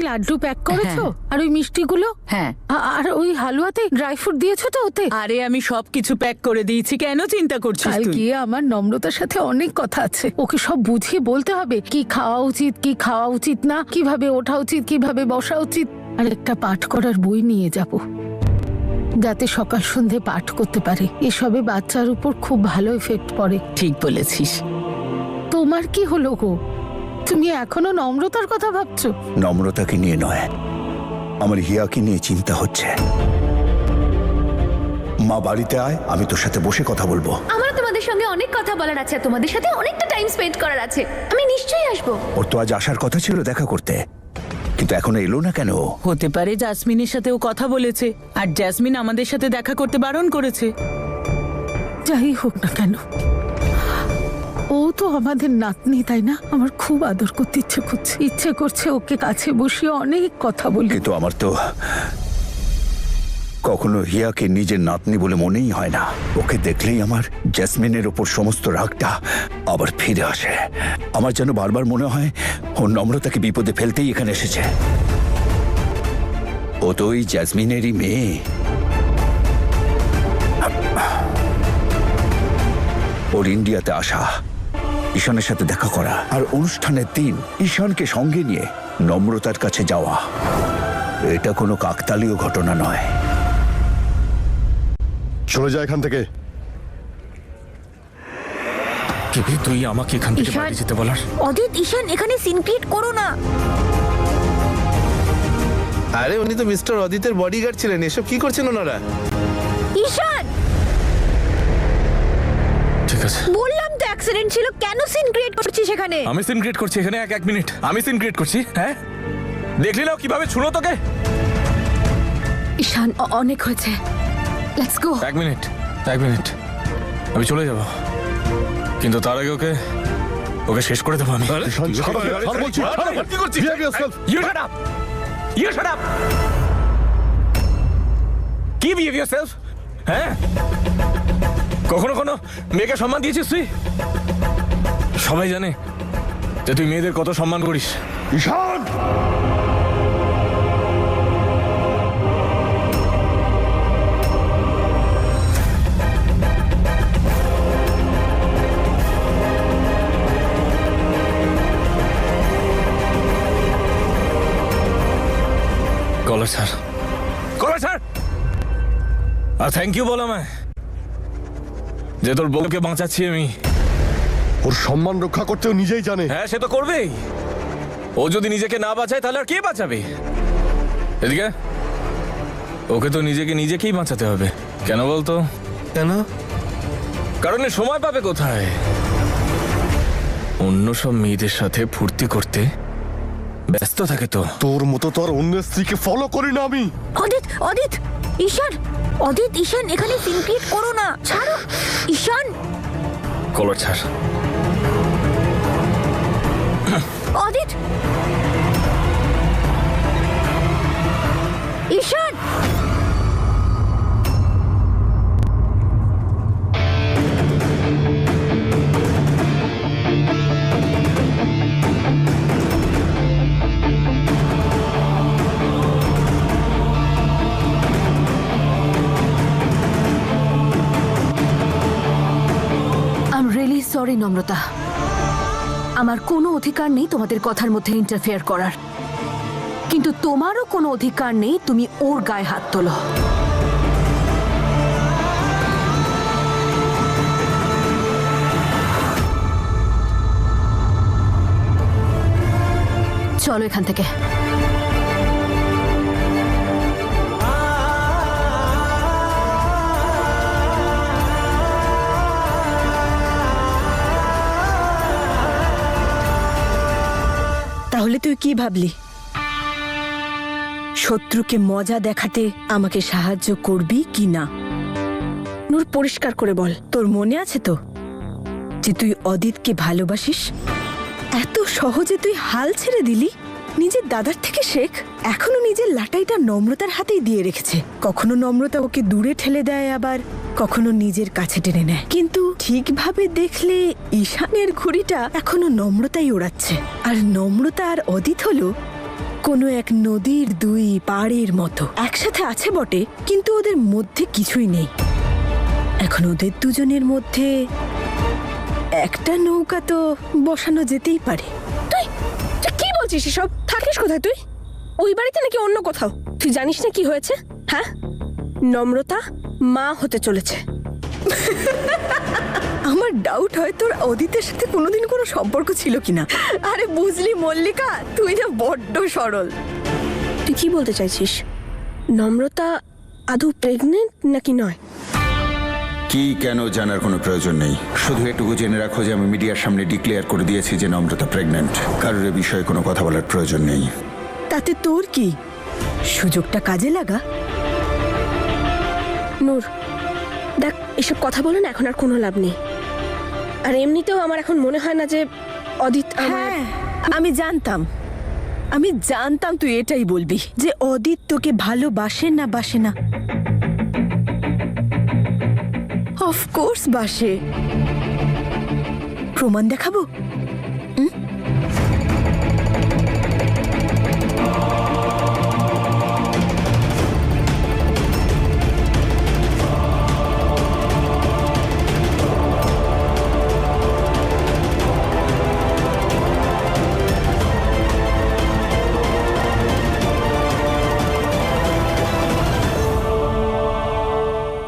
Laddu pack করেছো? আর ওই মিষ্টিগুলো? হ্যাঁ। আর ওই হালুয়াতে ড্রাই ফ্রুট দিয়েছো তো ওতে? আরে আমি সবকিছু প্যাক করে দিয়েছি, কেন চিন্তা করছিস কাল তুই? গিয়ে আমার নম্রতার সাথে অনেক কথা আছে, ওকে সব বুঝিয়ে বলতে হবে কি খাওয়া উচিত কি খাওয়া উচিত না, কিভাবে ওঠা উচিত কিভাবে বসা উচিত। আর একটা পাঠ করার বই নিয়ে যাব, যাতে সকাল সন্ধে পাঠ করতে পারে। এসবে বাচ্চার উপর খুব ভালো এফেক্ট পড়ে। ঠিক বলেছিস। তোমার কি হলো গো? তুমি এখনো নম্রতার কথা ভাবছো? নম্রতাকে নিয়ে নয়, আমার হিয়াকে নিয়ে চিন্তা হচ্ছে। মা বাড়িতে আয়, আমি তোর সাথে বসে কথা বলবো। আমার তোমাদের সঙ্গে অনেক কথা বলার আছে, তোমাদের সাথে অনেকটা টাইম স্পেন্ড করার আছে। আমি নিশ্চয়ই আসবো। ওর তো আজ আসার কথা ছিল দেখা করতে, কিন্তু এখনো এলো না কেন? হতে পারে জাসমিনের সাথেও কথা বলেছে, আর জাসমিন আমাদের সাথে দেখা করতে বারণ করেছে। যাই হোক না কেন, ও তো আমাদের নাতনি, তাই না? আমার খুব আদর করতে ইচ্ছে করছে ওকে কাছে বসিয়ে অনেক কথা বলি। কিন্তু আমার তো কখনো হিয়াকে নিজের নাতনি বলে মনেই হয় না। ওকে দেখলেই আমার জেসমিনের ওপর সমস্ত রাগটা আবার ফিরে আসে। আমার যেন বারবার মনে হয় ও নম্রতাকে বিপদে ফেলতেই এখানে এসেছে। ও তো ওই জেসমিনেরই মেয়ে। ওর ইন্ডিয়াতে আসা, ঈশানের সাথে দেখা করা, আর অনুষ্ঠানের দিন ঈশানকে সঙ্গে নিয়ে নম্রতার কাছে যাওয়া, এটা কোনো কাকতালীয় ঘটনা নয়। চলে যা এখান থেকে। তুই আমাকে এখান থেকে বাড়ি যেতে বলার? অদিত, ঈশান, এখানে সিন ক্রিয়েট করো না। আরে উনি তো মিস্টার অদিতের বডিগার্ড ছিলেন, এসব কি করছেন ওনারা? ঈশান, ঠিক আছে, বললাম তো অ্যাক্সিডেন্ট ছিল, কেন সিন ক্রিয়েট করছিস এখানে? আমি সিন ক্রিয়েট করছি এখানে? এক মিনিট, আমি সিন ক্রিয়েট করছি? হ্যাঁ, দেখলি না ও কিভাবে ছুঁলো তোকে? ঈশান, অনেক হয়েছে, লেটস গো। এক মিনিট, আমি চলে যাব, কিন্তু তার আগে ওকে শেষ করে দেবো আমি। কি করছিস? You shut up! You shut up! কি behave yourself? হ্যাঁ, কখনো কোনো মেয়েকে সম্মান দিয়েছিস তুই? সবাই জানে যে তুই মেয়েদের কত সম্মান করিস। ঈশান! কলার স্যার, আর থ্যাংক ইউ বল আমায় যে তোর বউকে বাঁচাচ্ছি আমি। ওর সম্মান রক্ষা করতেও নিজেই জানে। হ্যাঁ, সে তো করবেই। ও যদি নিজেকে না বাঁচায় তাহলে আর কে বাঁচাবে? এদিকে ওকে তো নিজেকেই বাঁচাতে হবে। কেন বলতো? কেন? কারণ এ সময় পাবে কোথায়? অন্য সব মেয়েদের সাথে ফুর্তি করতে ব্যস্ত থাকে তো। তোর মতো তো আর অন্য স্ত্রীকে ফলো করি না আমি। অদিত, ঈশান, ঈশান, এখানে সিন ক্রিয়েট করো না, ছাড়ো ঈশান। কলার ছাড়। অদিত, ঈশান। সরি নম্রতা, আমার কোনো অধিকার নেই তোমাদের কথার মধ্যে ইন্টারফেয়ার করার, কিন্তু তোমারও কোনো অধিকার নেই তুমি ওর গায়ে হাত তোলো। চলো এখান থেকে। তাহলে তুই কি ভাবলি? শত্রুকে মজা দেখাতে আমাকে সাহায্য করবি কি না? নূর, পরিষ্কার করে বল, তোর মনে আছে তো যে তুই অদিতকে ভালোবাসিস? এত সহজে তুই হাল ছেড়ে দিলি? নিজের দাদার থেকে শেখ। এখনো নিজের লাটাইটা নম্রতার হাতেই দিয়ে রেখেছে। কখনো নম্রতা ওকে দূরে ঠেলে দেয়, আবার কখনো নিজের কাছে টেনে নেয়। কিন্তু ঠিকভাবে দেখলে ঈশানের ঘুড়িটা এখনো নম্রতাই ওড়াচ্ছে। আর নম্রতা আর অদিত হলো কোনো এক নদীর দুই পাড়ের মতো একসাথে আছে বটে, কিন্তু ওদের মধ্যে কিছুই নেই। এখন ওদের দুজনের মধ্যে একটা নৌকা তো বসানো যেতেই পারে। তুই তুই কি বলছিস এসব? থাকিস কোথায় তুই? ওই বাড়িতে নাকি অন্য কোথাও? তুই জানিস না কি হয়েছে? হ্যাঁ, নম্রতা মা হতে চলেছে। আমার ডাউট হয় তোর অদিতের সাথে কোনোদিন কোনো সম্পর্ক ছিল কিনা। আরে বুঝলি মল্লিকা, তুই না বড্ড সরল। তুই কি বলতে চাইছিস? নম্রতা আদৌ প্রেগনেন্ট নাকি নয়? কি কেন জানার কোনো প্রয়োজন নেই, শুধু এটুকু জেনে রাখো যে আমি মিডিয়ার সামনে ডিক্লেয়ার করে দিয়েছি যে নম্রতা প্রেগন্যান্ট। কারোর এ বিষয়ে কোনো কথা বলার প্রয়োজন নেই। তাতে তোর কি? সুযোগটা কাজে লাগা। নূর, দেখ, এসব কথা বলে না এখন আর কোনো লাভ নেই। আর এমনিতেও আমার এখন মনে হয় না যে অদিত হ্যাঁ, আমি জানতাম তুই এটাই বলবি, যে অদিত তোকে ভালোবাসে না বাসে না। অফকোর্স বাসে। প্রমাণ দেখাবো?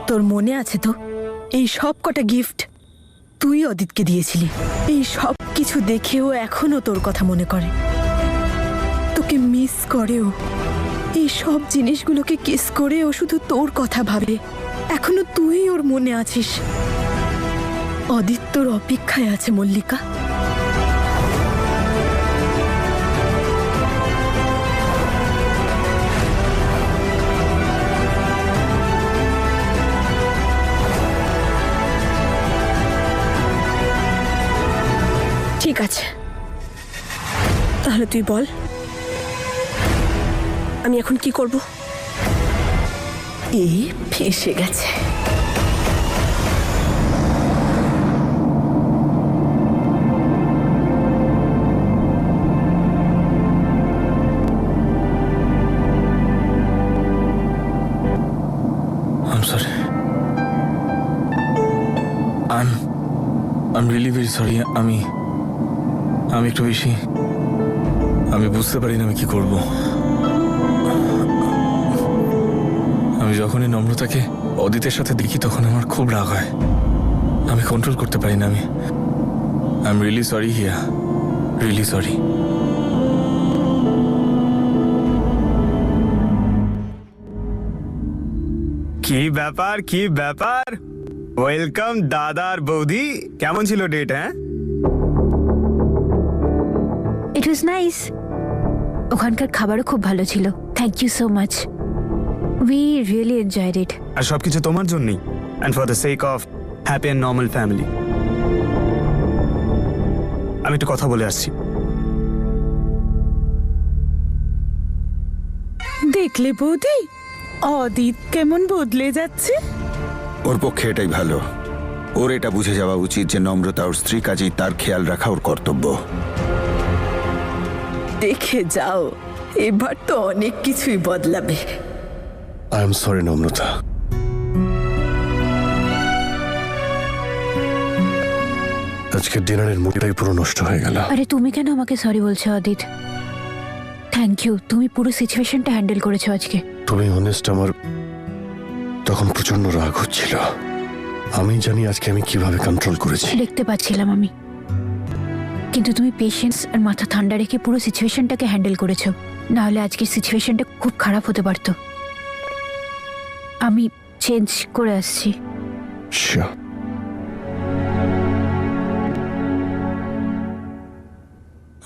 তোর মনে আছে তো এই সব কটা গিফট তুই অদিতকে দিয়েছিলি? এই সব কিছু দেখেও এখনো তোর কথা মনে করে, তোকে মিস করেও, এই সব জিনিসগুলোকে কিস করেও শুধু তোর কথা ভাবে। এখনো তুই ওর মনে আছিস। অদিত তোর অপেক্ষায় আছে মল্লিকা। ঠিক আছে, তাহলে তুই বল আমি এখন কি করব? ফেঁসে গেছে। I'm sorry. I'm really very sorry. আমি একটু বেশি, আমি বুঝতে পারি না আমি কি করব। আমি যখনই নম্রতাকে অদিতের সাথে দেখি তখন আমার খুব রাগ হয়, আমি কন্ট্রোল করতে পারি না। I'm really sorry Hiya, really sorry. কি ব্যাপার ওয়েলকাম দাদার বৌদি। কেমন ছিল ডেট? হ্যাঁ, ইট ওয়াজ নাইস। ওখানকার খাবারও খুব ভালো ছিল। Thank you so much, we really enjoyed it. আর সবকিছু তোমার জন্যই, and for the sake of happy and normal family. আমি একটু কথা বলে আসছি। দেখলে বৌদি, অদিত কেমন বদলে যাচ্ছে। ওর পক্ষে এটাই ভালো। ওর এটা বুঝে যাওয়া উচিত যে নম্রতা ওর স্ত্রী, কাজেই তার খেয়াল রাখা ওর কর্তব্য। দেখে যাও, এবার তো অনেক কিছুই বদলাবে। আই এম সরি নম্রতা। আজকের ডিনারের মুডটাই পুরো নষ্ট হয়ে গেল। আরে তুমি কেন আমাকে সরি বলছো অদিত? থ্যাংক ইউ, তুমি পুরো সিচুয়েশনটা হ্যান্ডেল করেছো আজকে। তুমি অনেস্ট, আমার তখন প্রচন্ড রাগ হচ্ছিল। আমি জানি আজকে আমি কিভাবে কন্ট্রোল করেছি। দেখতে পাচ্ছিলাম আমি, কিন্তু তুমি পেশেন্স আর মাথা ঠান্ডা রেখে পুরো সিচুয়েশনটাকে হ্যান্ডেল করেছো। না হলে আজকের সিচুয়েশনটা খুব খারাপ হতে পারতো। আমি চেঞ্জ করে আসছি। Sure.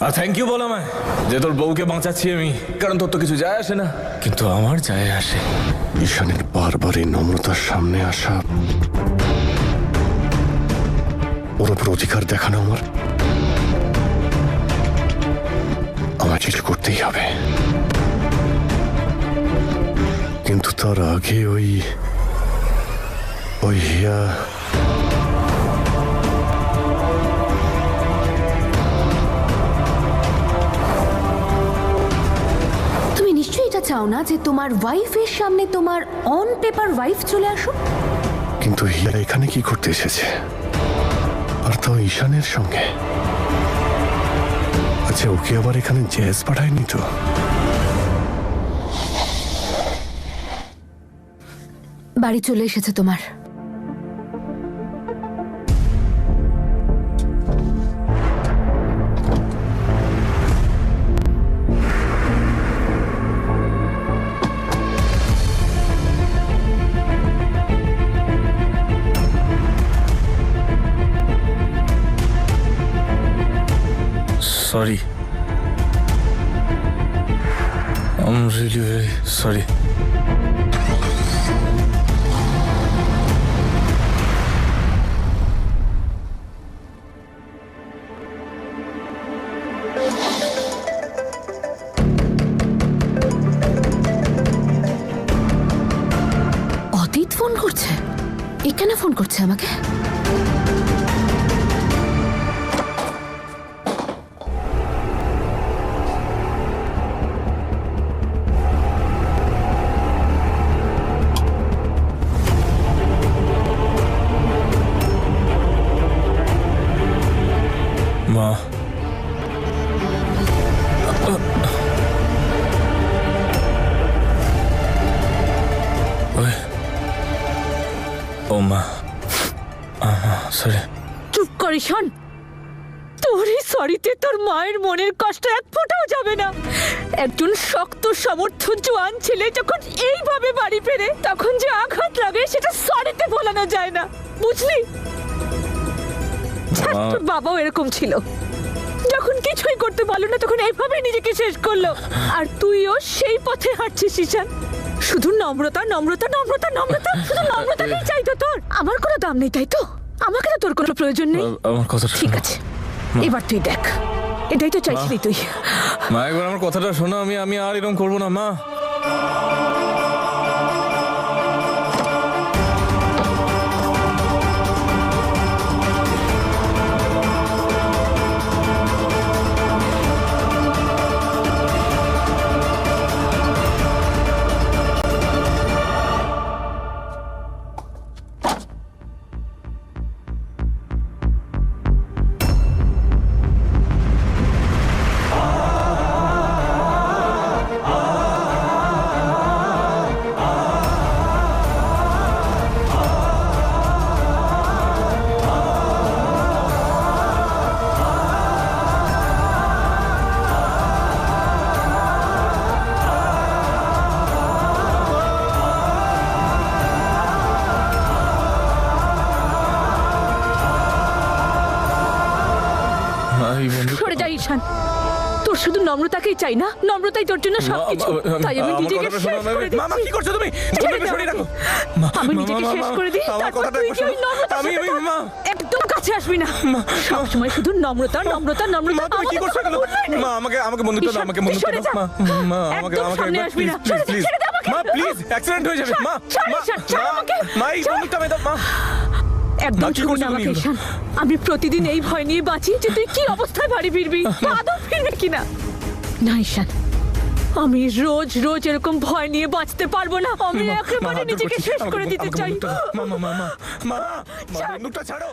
আর থ্যাংক ইউ বল আমায় যে তোর বউকে বাঁচাচ্ছি আমি, কারণ তোর তো কিছু যায় আসে না, কিন্তু আমার যায় আসে। ঈশানের বারবার এই নম্রতার সামনে আসা, ওর ওপর অধিকার দেখানো আমার কিছু করতেই হবে। কিন্তু তার আগে ওই হিয়া চাও না যে তোমার ওয়াইফের সামনে তোমার অন পেপার ওয়াইফ চলে আসুক? কিন্তু হিয়া এখানে কি করতে এসেছে, আর তাও ঈশানের সঙ্গে? আচ্ছা, ওকে আবার এখানে জ্যাজ পাঠায়নি তো? বাড়ি চলে এসেছে তোমার। Sorry. I'm really very sorry. Adit phone করছে? এখানে ফোন করছে আমাকে? মা, ও মা, সরি। চুপ কর ঈশান, তোর এই সরিতে তোর মায়ের মনের কষ্ট এক ফোঁটাও যাবে না। একজন শক্ত সমর্থ জোয়ান ছেলে যখন এইভাবে বাড়ি ফেরে তখন যে আঘাত লাগে সেটা সরিতে ভোলানো যায় না, বুঝলি? তোর বাবাও এরকম ছিল, যখন কিছুই করতে পারলো না তখন এইভাবে নিজেকে শেষ করলো। আর তুইও সেই পথে হাঁটছিস ঈশান। শুধু নম্রতা নম্রতা নম্রতা নম্রতা, শুধু নম্রতাটাই চাই তো তোর। আমার কোনো দাম নেই তাই তো? আমাকে তো তোর কোনো প্রয়োজন নেই। আমার কথা ঠিক আছে, এবার তুই দেখ, এটাই তো চাইছিলি তুই। মা, একবার আমার কথাটা শোনো। আমি আর এরকম করবো না মা। সরে যা ঈশান, তোর শুধু নম্রতাকেই চাই না? নম্রতাই তোর জন্য সবকিছু। তাই আমি নিজেকে শেষ করে দিচ্ছি। মা, কি করছো তুমি? আমি নিজেকে শেষ করে দিই, তারপর তুই কি ওই নম্রতার সাথে একদম কাছে আসবি না। সব সময় শুধু নম্রতা নম্রতা নম্রতা। তুমি কি করছো? মা, আমাকে বন্ধুত্ব দাও, আমাকে বন্ধুত্ব দাও। মা, আমাকে আসবি না। প্লিজ মা, প্লিজ, অ্যাক্সিডেন্ট হয়ে যাবে মা। মা, এই বন্ধুত্ব আমি দাও মা। একদম ছুঁড়ো না আমাকে ঈশান। আমি প্রতিদিন এই ভয় নিয়ে বাঁচি যে তুই কি অবস্থায় বাড়ি ফিরবি, আদৌ ফিরবি কিনা। না ঈশান, আমি রোজ রোজ এরকম ভয় নিয়ে বাঁচতে পারবো না। আমি একেবারে নিজেকে শেষ করে দিতে চাই। মা, বন্দুকটা ছাড়ো।